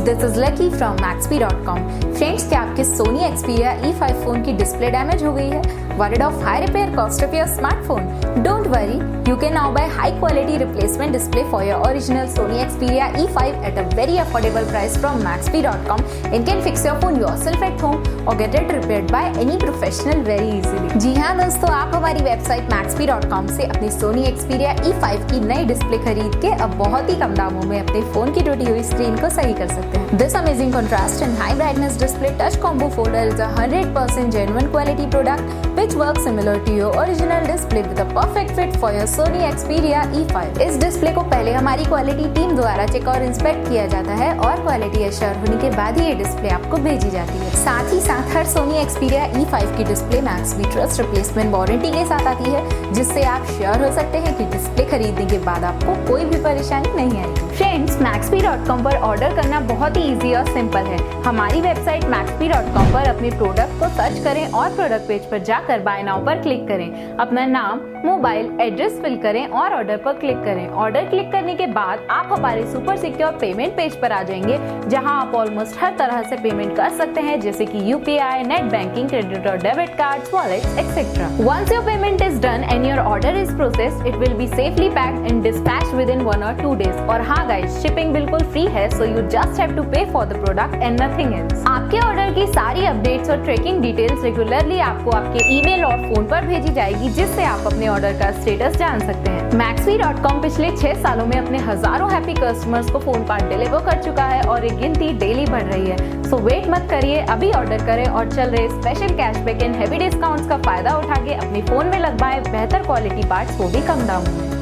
This is Lucky from Maxbhi.com. Friends, क्या आपके Sony Xperia E5 phone की display damage हो गई है? Worried of high repair cost of your smartphone? Don't worry, you can now buy high quality replacement display for your original Sony Xperia E5 at a very affordable price from Maxbhi.com and can fix your phone yourself at home or get it repaired by any professional very easily. जी हाँ दोस्तों, आप हमारी website Maxbhi.com से अपनी Sony Xperia E5 की नई display खरीद के अब बहुत ही कम दामों में अपने फोन की टूटी हुई स्क्रीन को सही कर सकते हैं। This amazing contrast and high brightness display touch combo folder is a 100% genuine quality product which works similar to your original display with a perfect fit for your Sony Xperia E5. इस display को पहले हमारी quality team द्वारा check और inspect किया जाता है और क्वालिटी एश्योर होने के बाद ही ये डिस्प्ले आपको भेजी जाती है। साथ ही साथ हर Sony Xperia E5 की display Maxbhi trust replacement warranty के साथ आती है, जिससे आप श्योर हो सकते हैं कि डिस्प्ले खरीदने के बाद आपको कोई भी परेशानी नहीं आएगी। फ्रेंड्स, Maxbhi.com पर ऑर्डर करना बहुत ही इजी और सिंपल है। हमारी वेबसाइट Maxbhi.com पर अपने प्रोडक्ट को सर्च करें और प्रोडक्ट पेज पर जाकर बाय नाउ पर क्लिक करें। अपना नाम, मोबाइल, एड्रेस फिल करें और ऑर्डर पर क्लिक करें। ऑर्डर क्लिक करने के बाद आप हमारे सुपर सिक्योर पेमेंट पेज पर आ जाएंगे, जहां आप ऑलमोस्ट हर तरह से पेमेंट कर सकते हैं, जैसे कि यूपीआई, नेट बैंकिंग, क्रेडिट और debit cards, wallets, etcetera. Once your payment is done and your order is processed, it will be safely packed and dispatched within 1 or 2 days। और हाँ गाइस, शिपिंग बिल्कुल free है, so you just have to pay for the product and nothing else. आपके order की सारी updates और tracking details regularly आपको आपके ईमेल और फोन पर भेजी जाएगी, जिससे आप अपने ऑर्डर का स्टेटस जान सकते हैं। Maxbhi.com पिछले 6 सालों में अपने हजारों हैप्पी कस्टमर्स को फोन पार्ट डिलीवर कर चुका है और ये गिनती डेली बढ़ रही है। सो वेट मत करिए, अभी ऑर्डर करें और चल रहे special cashback and heavy discounts का फायदा उठा के अपने फोन में लगवाएं बेहतर क्वालिटी पार्ट्स, वो भी कम दामों में।